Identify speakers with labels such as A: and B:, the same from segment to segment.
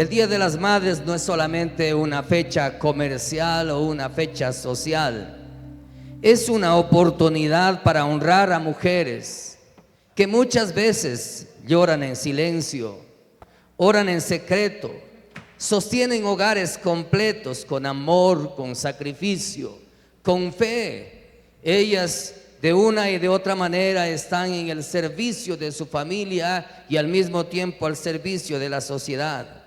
A: El Día de las Madres no es solamente una fecha comercial o una fecha social. Es una oportunidad para honrar a mujeres que muchas veces lloran en silencio, oran en secreto, sostienen hogares completos con amor, con sacrificio, con fe. Ellas de una y de otra manera están en el servicio de su familia y al mismo tiempo al servicio de la sociedad.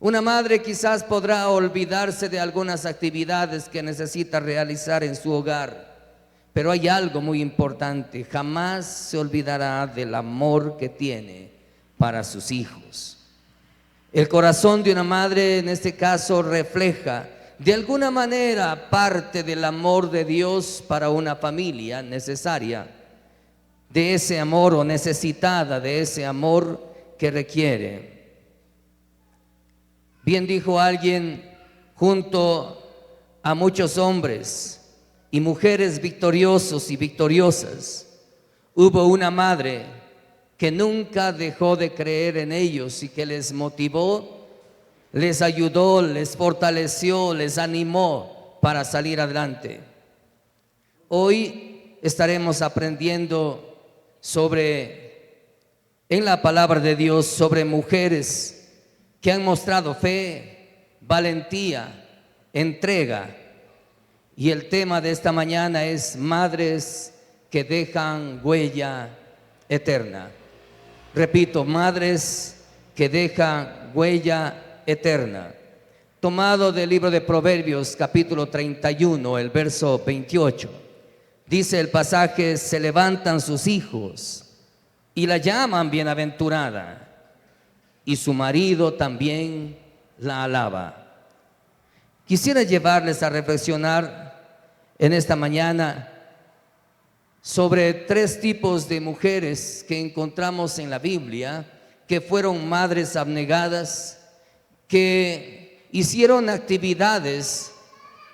A: Una madre quizás podrá olvidarse de algunas actividades que necesita realizar en su hogar, pero hay algo muy importante: jamás se olvidará del amor que tiene para sus hijos. El corazón de una madre en este caso refleja de alguna manera parte del amor de Dios para una familia necesaria, de ese amor o necesitada de ese amor que requiere. Bien dijo alguien: junto a muchos hombres y mujeres victoriosos y victoriosas, hubo una madre que nunca dejó de creer en ellos y que les motivó, les ayudó, les fortaleció, les animó para salir adelante. Hoy estaremos aprendiendo en la palabra de Dios, sobre mujeres que han mostrado fe, valentía, entrega. Y el tema de esta mañana es madres que dejan huella eterna. Repito, madres que dejan huella eterna. Tomado del libro de Proverbios, capítulo 31, el verso 28. Dice el pasaje: se levantan sus hijos y la llaman bienaventurada, y su marido también la alaba. Quisiera llevarles a reflexionar en esta mañana sobre 3 tipos de mujeres que encontramos en la Biblia, que fueron madres abnegadas, que hicieron actividades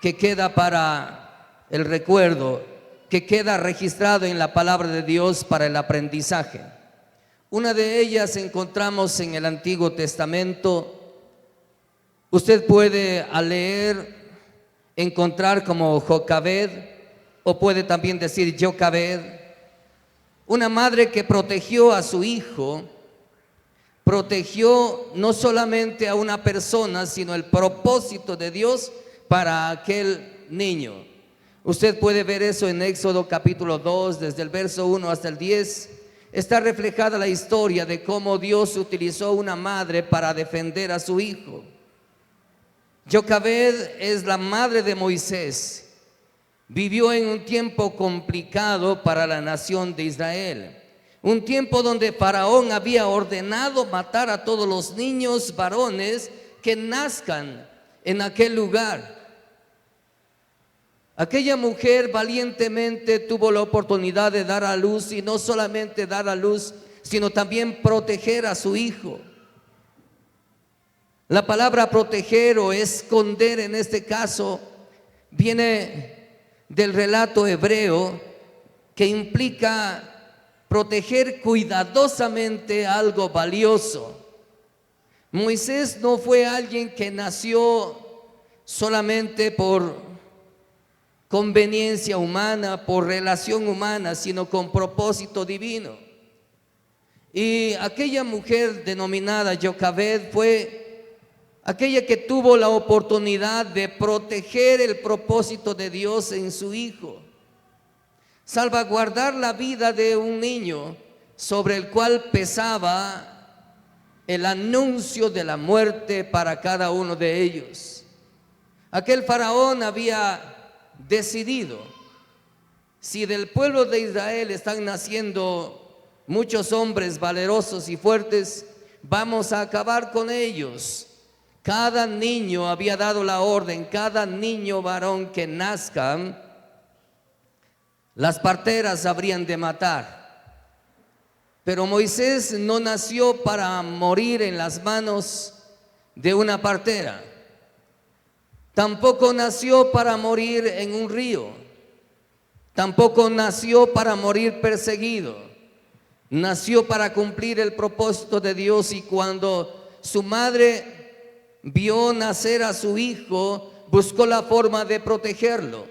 A: que queda para el recuerdo, que queda registrado en la palabra de Dios para el aprendizaje. Una de ellas encontramos en el Antiguo Testamento. Usted puede al leer encontrar como Jocabed, o puede también decir Jocabed, una madre que protegió a su hijo, protegió no solamente a una persona, sino el propósito de Dios para aquel niño. Usted puede ver eso en Éxodo capítulo 2, desde el verso 1 hasta el 10. Está reflejada la historia de cómo Dios utilizó una madre para defender a su hijo. Jocabed es la madre de Moisés. Vivió en un tiempo complicado para la nación de Israel, un tiempo donde Faraón había ordenado matar a todos los niños varones que nazcan en aquel lugar. Aquella mujer valientemente tuvo la oportunidad de dar a luz, y no solamente dar a luz, sino también proteger a su hijo. La palabra proteger o esconder en este caso viene del relato hebreo, que implica proteger cuidadosamente algo valioso. Moisés no fue alguien que nació solamente por conveniencia humana, por relación humana, sino con propósito divino. Y aquella mujer denominada Jocabed fue aquella que tuvo la oportunidad de proteger el propósito de Dios en su hijo, salvaguardar la vida de un niño sobre el cual pesaba el anuncio de la muerte para cada uno de ellos. Aquel faraón había decidido: si del pueblo de Israel están naciendo muchos hombres valerosos y fuertes, vamos a acabar con ellos. Cada niño, había dado la orden, cada niño varón que nazca, las parteras habrían de matar. Pero Moisés no nació para morir en las manos de una partera. Tampoco nació para morir en un río. Tampoco nació para morir perseguido. Nació para cumplir el propósito de Dios, y cuando su madre vio nacer a su hijo, buscó la forma de protegerlo.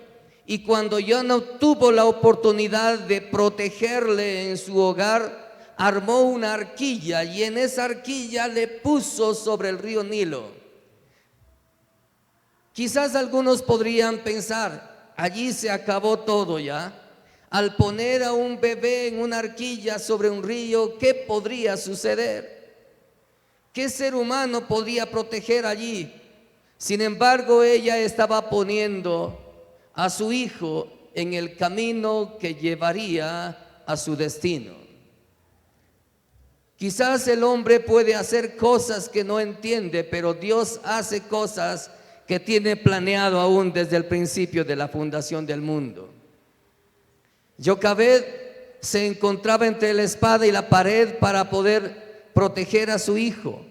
A: Y cuando ya no tuvo la oportunidad de protegerle en su hogar, armó una arquilla y en esa arquilla le puso sobre el río Nilo. Quizás algunos podrían pensar, allí se acabó todo ya. Al poner a un bebé en una arquilla sobre un río, ¿qué podría suceder? ¿Qué ser humano podía proteger allí? Sin embargo, ella estaba poniendo a su hijo en el camino que llevaría a su destino. Quizás el hombre puede hacer cosas que no entiende, pero Dios hace cosas que tiene planeado aún desde el principio de la fundación del mundo. Jocabed se encontraba entre la espada y la pared para poder proteger a su hijo,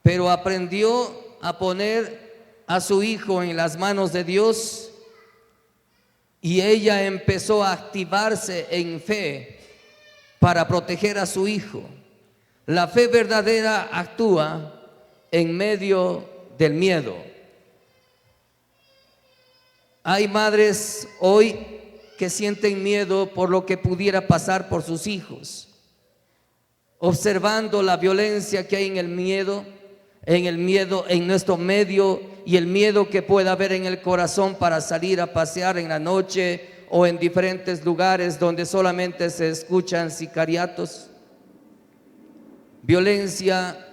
A: pero aprendió a poner a su hijo en las manos de Dios y ella empezó a activarse en fe para proteger a su hijo. La fe verdadera actúa en medio del miedo. Hay madres hoy que sienten miedo por lo que pudiera pasar por sus hijos, observando la violencia que hay en el miedo en nuestro medio y el miedo que pueda haber en el corazón para salir a pasear en la noche o en diferentes lugares donde solamente se escuchan sicariatos, violencia,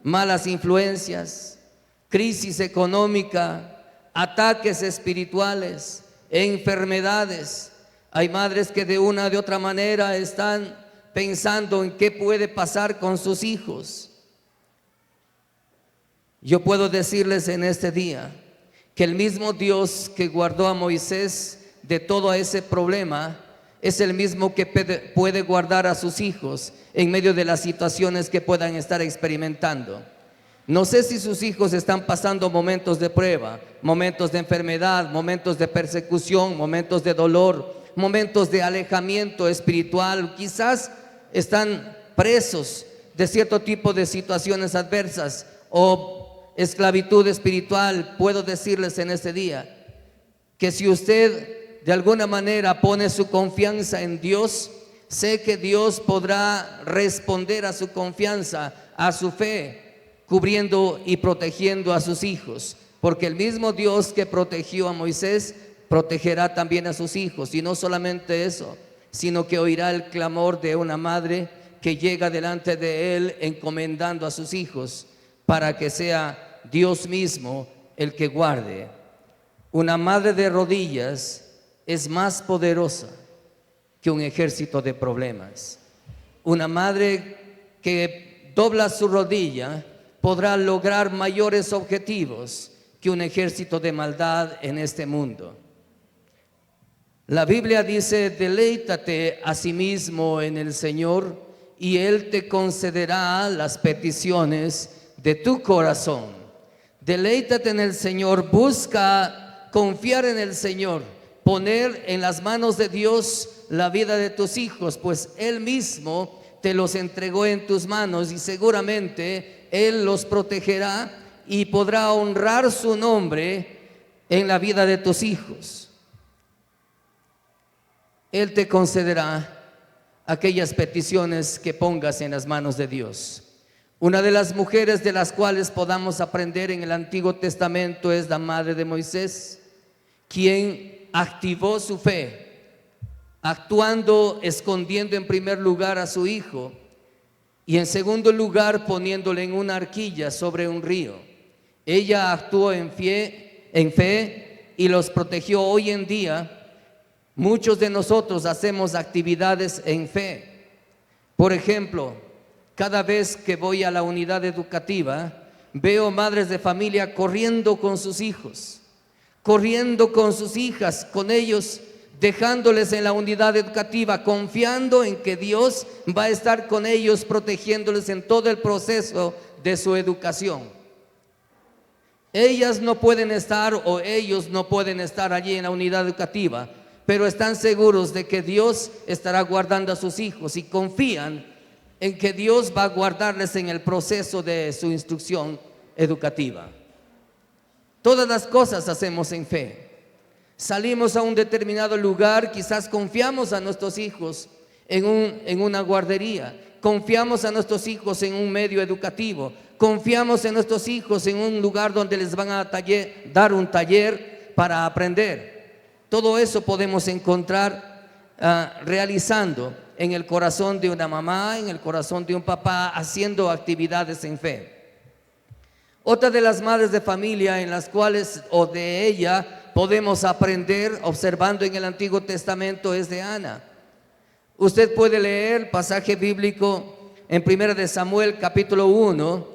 A: malas influencias, crisis económica, ataques espirituales, enfermedades. Hay madres que de una o de otra manera están pensando en qué puede pasar con sus hijos. Yo puedo decirles en este día que el mismo Dios que guardó a Moisés de todo ese problema es el mismo que puede guardar a sus hijos en medio de las situaciones que puedan estar experimentando. No sé si sus hijos están pasando momentos de prueba, momentos de enfermedad, momentos de persecución, momentos de dolor, momentos de alejamiento espiritual. Quizás están presos de cierto tipo de situaciones adversas o esclavitud espiritual. Puedo decirles en este día que si usted de alguna manera pone su confianza en Dios, sé que Dios podrá responder a su confianza, a su fe, cubriendo y protegiendo a sus hijos, porque el mismo Dios que protegió a Moisés protegerá también a sus hijos. Y no solamente eso, sino que oirá el clamor de una madre que llega delante de él encomendando a sus hijos para que sea Dios mismo el que guarde. Una madre de rodillas es más poderosa que un ejército de problemas. Una madre que dobla su rodilla podrá lograr mayores objetivos que un ejército de maldad en este mundo. La Biblia dice: deleítate a sí mismo en el Señor y Él te concederá las peticiones de tu corazón. Deleítate en el Señor, busca confiar en el Señor, poner en las manos de Dios la vida de tus hijos, pues Él mismo te los entregó en tus manos y seguramente Él los protegerá y podrá honrar su nombre en la vida de tus hijos. Él te concederá aquellas peticiones que pongas en las manos de Dios. Una de las mujeres de las cuales podamos aprender en el Antiguo Testamento es la madre de Moisés, quien activó su fe, actuando, escondiendo en primer lugar a su hijo y en segundo lugar poniéndole en una arquilla sobre un río. Ella actuó en fe y los protegió. Hoy en día muchos de nosotros hacemos actividades en fe. Por ejemplo, cada vez que voy a la unidad educativa, veo madres de familia corriendo con sus hijos, corriendo con sus hijas, con ellos, dejándoles en la unidad educativa, confiando en que Dios va a estar con ellos, protegiéndoles en todo el proceso de su educación. Ellas no pueden estar o ellos no pueden estar allí en la unidad educativa, pero están seguros de que Dios estará guardando a sus hijos y confían en que Dios va a guardarles en el proceso de su instrucción educativa. Todas las cosas hacemos en fe. Salimos a un determinado lugar, quizás confiamos a nuestros hijos en una guardería, confiamos a nuestros hijos en un medio educativo, confiamos en nuestros hijos en un lugar donde les van a dar un taller para aprender. Todo eso podemos encontrar realizando en el corazón de una mamá, en el corazón de un papá, haciendo actividades en fe. Otra de las madres de familia en las cuales o de ella podemos aprender observando en el Antiguo Testamento es de Ana. Usted puede leer el pasaje bíblico en 1 de Samuel capítulo 1,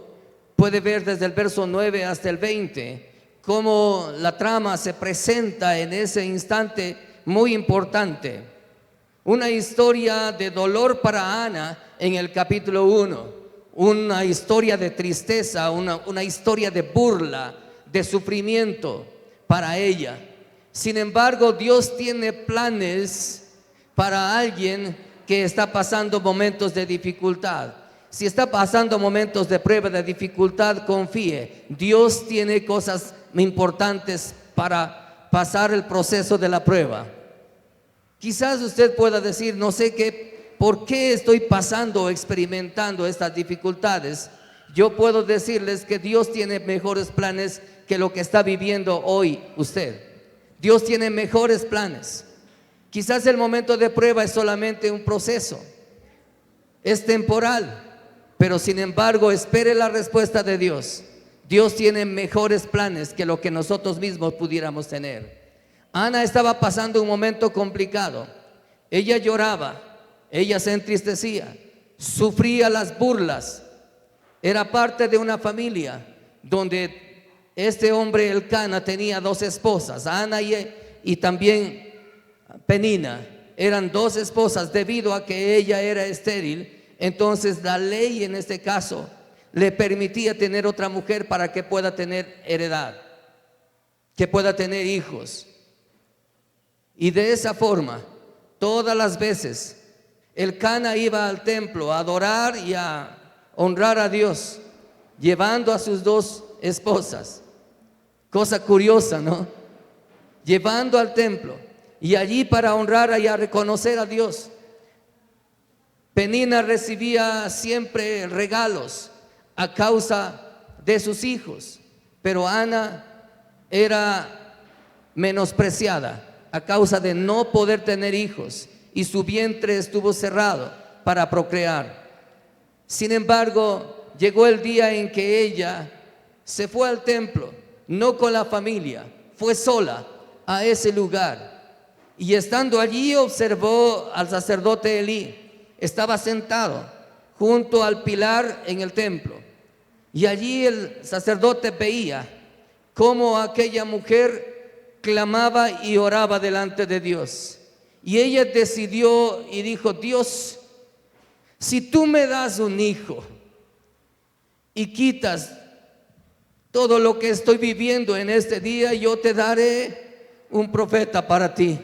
A: puede ver desde el verso 9 hasta el 20 cómo la trama se presenta en ese instante muy importante. Una historia de dolor para Ana en el capítulo 1, una historia de tristeza, una historia de burla, de sufrimiento para ella. Sin embargo, Dios tiene planes para alguien que está pasando momentos de dificultad. Si está pasando momentos de prueba, de dificultad, confíe. Dios tiene cosas importantes para pasar el proceso de la prueba. Quizás usted pueda decir, no sé por qué estoy pasando o experimentando estas dificultades. Yo puedo decirles que Dios tiene mejores planes que lo que está viviendo hoy usted. Dios tiene mejores planes. Quizás el momento de prueba es solamente un proceso, es temporal, pero sin embargo espere la respuesta de Dios. Dios tiene mejores planes que lo que nosotros mismos pudiéramos tener. Ana estaba pasando un momento complicado. Ella lloraba, ella se entristecía, sufría las burlas. Era parte de una familia donde este hombre Elcana tenía dos esposas, Ana y también Penina. Eran dos esposas debido a que ella era estéril. Entonces la ley en este caso le permitía tener otra mujer para que pueda tener heredad, que pueda tener hijos. Y de esa forma, todas las veces, Elcana iba al templo a adorar y a honrar a Dios, llevando a sus dos esposas. Cosa curiosa, ¿no? Llevando al templo y allí para honrar y a reconocer a Dios. Penina recibía siempre regalos a causa de sus hijos, pero Ana era menospreciada a causa de no poder tener hijos y su vientre estuvo cerrado para procrear. Sin embargo, llegó el día en que ella se fue al templo, no con la familia, fue sola a ese lugar. Y estando allí observó al sacerdote Elí. Estaba sentado junto al pilar en el templo. Y allí el sacerdote veía cómo aquella mujer clamaba y oraba delante de Dios. Y ella decidió y dijo: Dios, si tú me das un hijo y quitas todo lo que estoy viviendo en este día, yo te daré un profeta para ti.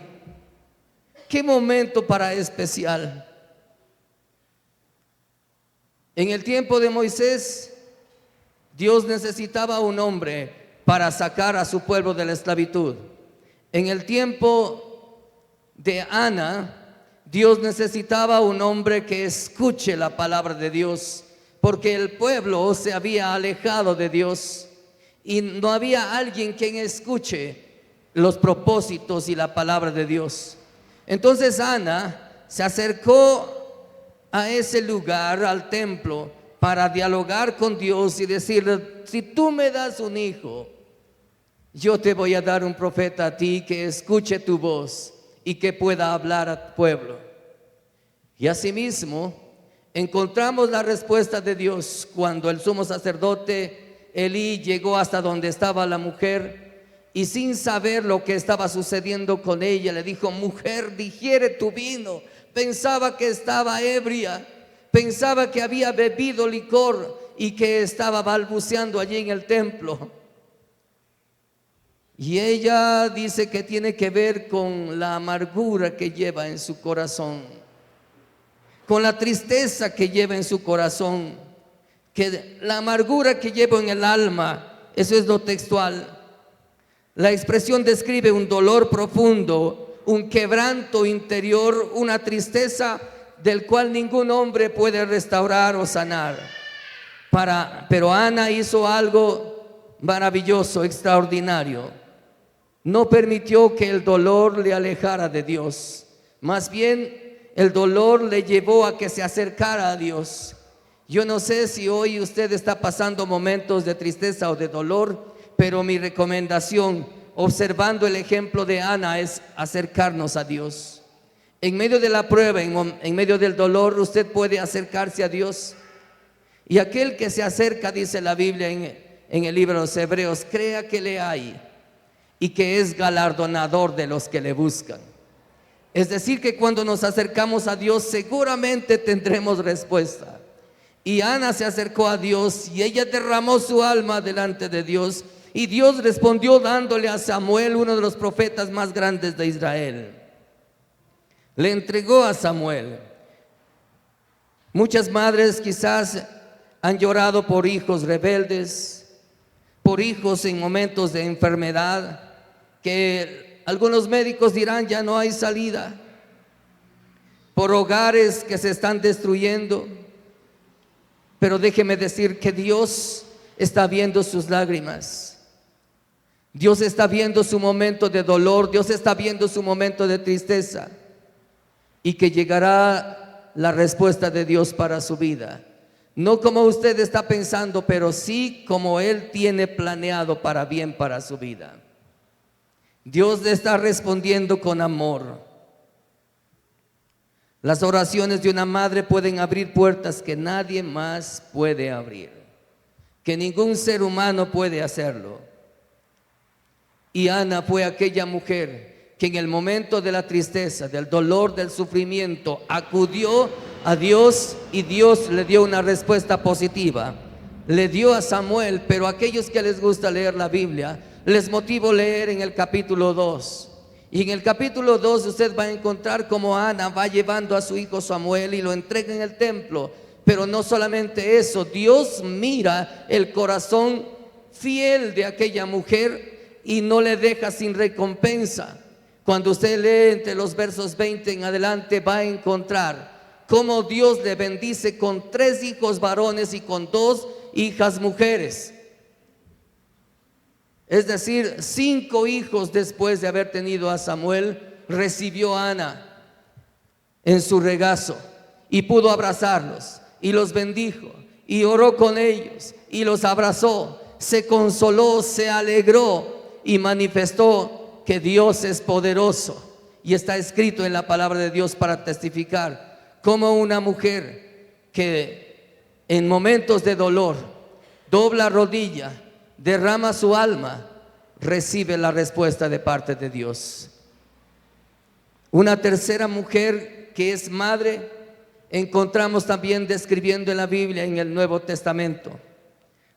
A: Qué momento para especial. En el tiempo de Moisés, Dios necesitaba un hombre para sacar a su pueblo de la esclavitud. En el tiempo de Ana, Dios necesitaba un hombre que escuche la palabra de Dios, porque el pueblo se había alejado de Dios y no había alguien quien escuche los propósitos y la palabra de Dios. Entonces Ana se acercó a ese lugar, al templo, para dialogar con Dios y decirle: si tú me das un hijo, yo te voy a dar un profeta a ti que escuche tu voz y que pueda hablar a tu pueblo. Y asimismo encontramos la respuesta de Dios cuando el sumo sacerdote Elí llegó hasta donde estaba la mujer y, sin saber lo que estaba sucediendo con ella, le dijo: mujer, digiere tu vino. Pensaba que estaba ebria, pensaba que había bebido licor y que estaba balbuceando allí en el templo. Y ella dice que tiene que ver con la amargura que lleva en su corazón. con la tristeza que lleva en su corazón, que la amargura que lleva en el alma. Eso es lo textual. La expresión describe un dolor profundo, un quebranto interior, una tristeza del cual ningún hombre puede restaurar o sanar. Pero Ana hizo algo maravilloso, extraordinario. No permitió que el dolor le alejara de Dios. Más bien, el dolor le llevó a que se acercara a Dios. Yo no sé si hoy usted está pasando momentos de tristeza o de dolor, pero mi recomendación, observando el ejemplo de Ana, es acercarnos a Dios. En medio de la prueba, en medio del dolor, usted puede acercarse a Dios. Y aquel que se acerca, dice la Biblia en el libro de los Hebreos, crea que le hay y que es galardonador de los que le buscan. Es decir, que cuando nos acercamos a Dios, seguramente tendremos respuesta. Y Ana se acercó a Dios y ella derramó su alma delante de Dios. Y Dios respondió dándole a Samuel, uno de los profetas más grandes de Israel. Le entregó a Samuel. Muchas madres quizás han llorado por hijos rebeldes, por hijos en momentos de enfermedad, que algunos médicos dirán ya no hay salida, por hogares que se están destruyendo. Pero déjeme decir que Dios está viendo sus lágrimas. Dios está viendo su momento de dolor, Dios está viendo su momento de tristeza, y que llegará la respuesta de Dios para su vida. No como usted está pensando, pero sí como Él tiene planeado para bien para su vida. Dios le está respondiendo con amor. Las oraciones de una madre pueden abrir puertas que nadie más puede abrir, que ningún ser humano puede hacerlo. Y Ana fue aquella mujer que en el momento de la tristeza, del dolor, del sufrimiento, acudió a Dios y Dios le dio una respuesta positiva. Le dio a Samuel, pero a aquellos que les gusta leer la Biblia, les motivo leer en el capítulo 2. Y en el capítulo 2 usted va a encontrar cómo Ana va llevando a su hijo Samuel y lo entrega en el templo. Pero no solamente eso, Dios mira el corazón fiel de aquella mujer y no le deja sin recompensa. Cuando usted lee entre los versos 20 en adelante, va a encontrar cómo Dios le bendice con 3 hijos varones y con 2 hijas mujeres. Es decir, 5 hijos después de haber tenido a Samuel, recibió a Ana en su regazo y pudo abrazarlos y los bendijo y oró con ellos y los abrazó, se consoló, se alegró y manifestó que Dios es poderoso. Y está escrito en la palabra de Dios para testificar cómo una mujer que en momentos de dolor dobla rodilla, derrama su alma, recibe la respuesta de parte de Dios. Una tercera mujer que es madre, encontramos también describiendo en la Biblia, en el Nuevo Testamento,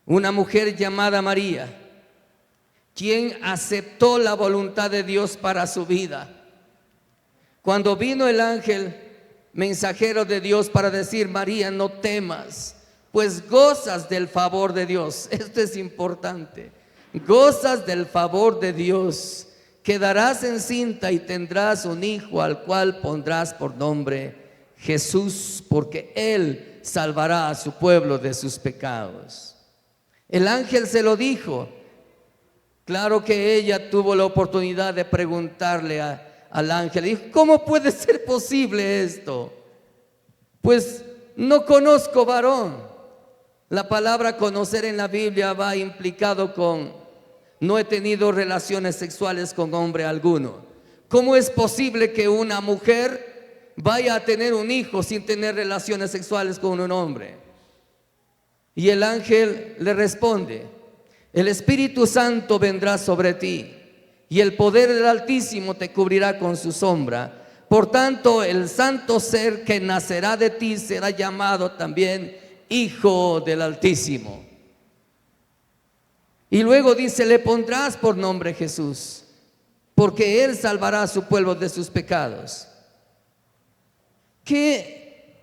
A: una mujer llamada María, quien aceptó la voluntad de Dios para su vida. Cuando vino el ángel mensajero de Dios para decir: María, no temas, pues gozas del favor de Dios. Esto es importante. Gozas del favor de Dios. Quedarás encinta y tendrás un hijo al cual pondrás por nombre Jesús, porque Él salvará a su pueblo de sus pecados. El ángel se lo dijo. Claro que ella tuvo la oportunidad de preguntarle al ángel. Dijo: ¿cómo puede ser posible esto? Pues no conozco varón. La palabra conocer en la Biblia va implicado con: no he tenido relaciones sexuales con hombre alguno. ¿Cómo es posible que una mujer vaya a tener un hijo sin tener relaciones sexuales con un hombre? Y el ángel le responde: el Espíritu Santo vendrá sobre ti y el poder del Altísimo te cubrirá con su sombra. Por tanto, el santo ser que nacerá de ti será llamado también Hijo del Altísimo. Y luego dice: le pondrás por nombre Jesús, porque Él salvará a su pueblo de sus pecados. ¿Qué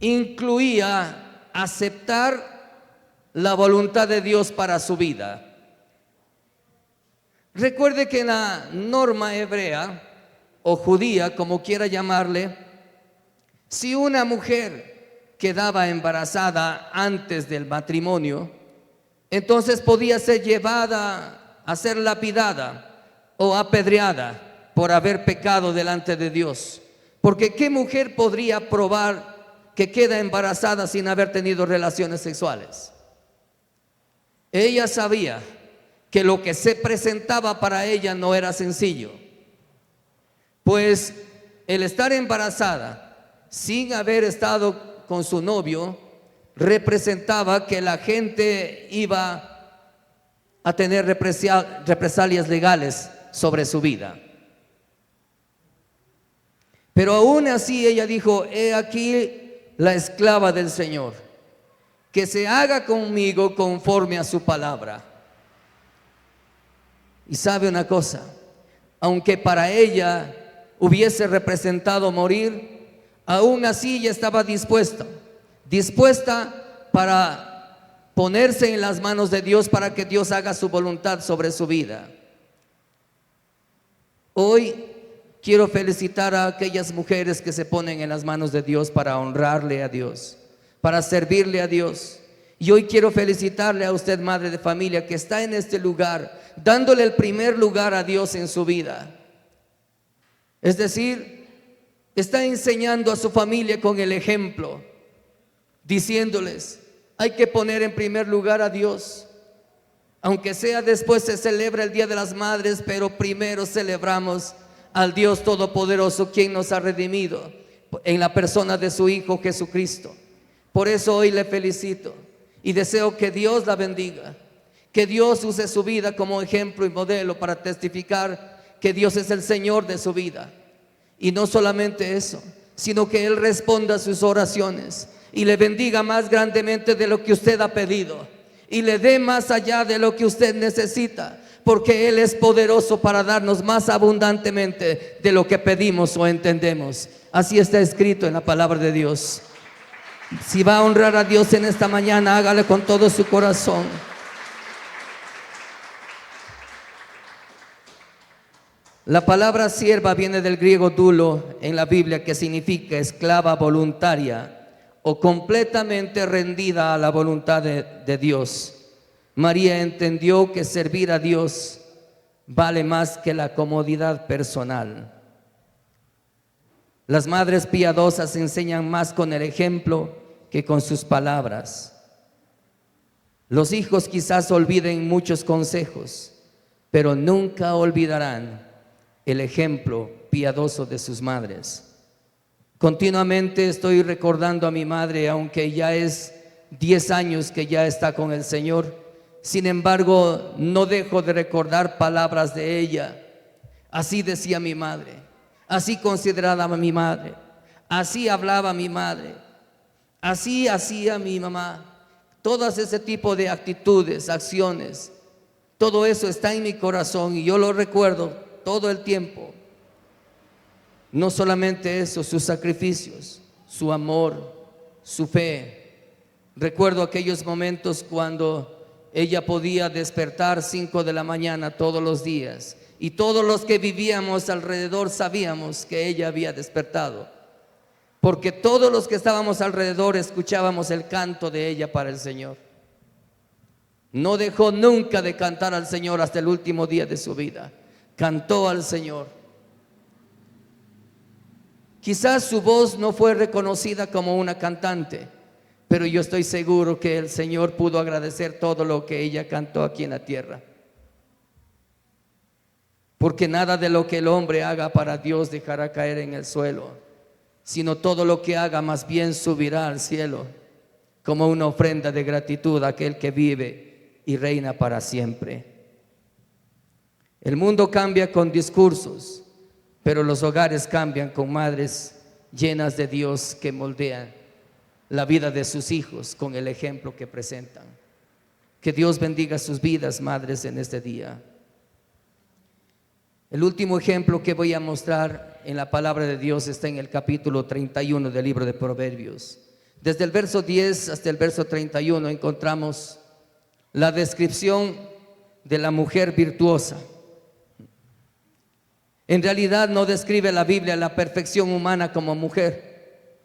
A: incluía aceptar la voluntad de Dios para su vida. Recuerde que en la norma hebrea o judía, como quiera llamarle, si una mujer quedaba embarazada antes del matrimonio, entonces podía ser llevada a ser lapidada o apedreada por haber pecado delante de Dios. Porque ¿qué mujer podría probar que queda embarazada sin haber tenido relaciones sexuales? Ella sabía que lo que se presentaba para ella no era sencillo, pues el estar embarazada sin haber estado con su novio representaba que la gente iba a tener represalias legales sobre su vida. Pero aún así ella dijo: he aquí la esclava del Señor, que se haga conmigo conforme a su palabra. Y sabe una cosa, aunque para ella hubiese representado morir, aún así ella estaba dispuesta para ponerse en las manos de Dios para que Dios haga su voluntad sobre su vida. Hoy quiero felicitar a aquellas mujeres que se ponen en las manos de Dios para honrarle a Dios, para servirle a Dios. Y hoy quiero felicitarle a usted, madre de familia, que está en este lugar, dándole el primer lugar a Dios en su vida. Es decir, está enseñando a su familia con el ejemplo, diciéndoles: hay que poner en primer lugar a Dios. Aunque sea después se celebra el Día de las Madres, pero primero celebramos al Dios Todopoderoso, quien nos ha redimido en la persona de su Hijo Jesucristo. Por eso hoy le felicito y deseo que Dios la bendiga, que Dios use su vida como ejemplo y modelo para testificar que Dios es el Señor de su vida. Y no solamente eso, sino que Él responda a sus oraciones y le bendiga más grandemente de lo que usted ha pedido, y le dé más allá de lo que usted necesita, porque Él es poderoso para darnos más abundantemente de lo que pedimos o entendemos. Así está escrito en la palabra de Dios. Si va a honrar a Dios en esta mañana, hágale con todo su corazón. La palabra sierva viene del griego dulo en la Biblia, que significa esclava voluntaria o completamente rendida a la voluntad de Dios. María entendió que servir a Dios vale más que la comodidad personal. Las madres piadosas enseñan más con el ejemplo que con sus palabras. Los hijos quizás olviden muchos consejos, pero nunca olvidarán el ejemplo piadoso de sus madres. Continuamente estoy recordando a mi madre, aunque ya es 10 años que ya está con el Señor. Sin embargo, no dejo de recordar palabras de ella. Así decía mi madre, así consideraba mi madre, así hablaba mi madre, así hacía mi mamá. Todas ese tipo de actitudes, acciones, todo eso está en mi corazón y yo lo recuerdo todo el tiempo. No solamente eso, sus sacrificios, su amor, su fe. Recuerdo aquellos momentos cuando ella podía despertar 5 de la mañana todos los días, y todos los que vivíamos alrededor sabíamos que ella había despertado, porque todos los que estábamos alrededor escuchábamos el canto de ella para el Señor. No dejó nunca de cantar al Señor hasta el último día de su vida. Cantó al Señor. Quizás su voz no fue reconocida como una cantante, pero yo estoy seguro que el Señor pudo agradecer todo lo que ella cantó aquí en la tierra. Porque nada de lo que el hombre haga para Dios dejará caer en el suelo, sino todo lo que haga más bien subirá al cielo, como una ofrenda de gratitud a aquel que vive y reina para siempre. El mundo cambia con discursos, pero los hogares cambian con madres llenas de Dios que moldean la vida de sus hijos con el ejemplo que presentan. Que Dios bendiga sus vidas, madres, en este día. El último ejemplo que voy a mostrar en la palabra de Dios está en el capítulo 31 del libro de Proverbios. Desde el verso 10 hasta el verso 31 encontramos la descripción de la mujer virtuosa. En realidad no describe la Biblia la perfección humana como mujer,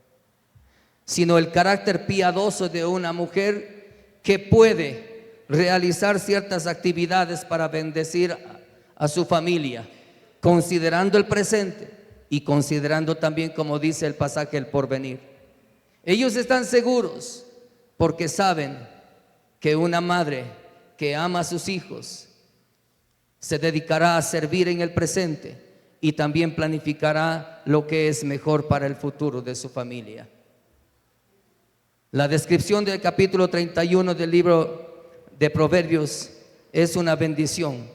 A: sino el carácter piadoso de una mujer que puede realizar ciertas actividades para bendecir a su familia, considerando el presente y considerando también, como dice el pasaje, el porvenir. Ellos están seguros porque saben que una madre que ama a sus hijos se dedicará a servir en el presente y también planificará lo que es mejor para el futuro de su familia. La descripción del capítulo 31 del libro de Proverbios es una bendición.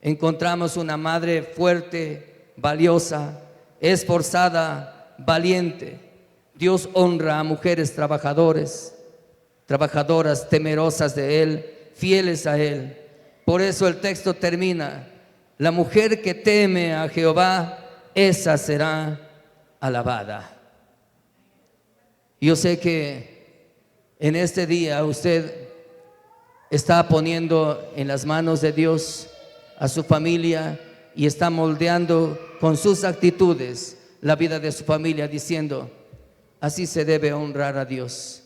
A: Encontramos una madre fuerte, valiosa, esforzada, valiente. Dios honra a mujeres trabajadoras, temerosas de Él, fieles a Él. Por eso el texto termina: la mujer que teme a Jehová, esa será alabada. Yo sé que en este día usted está poniendo en las manos de Dios a su familia y está moldeando con sus actitudes la vida de su familia, diciendo: así se debe honrar a Dios.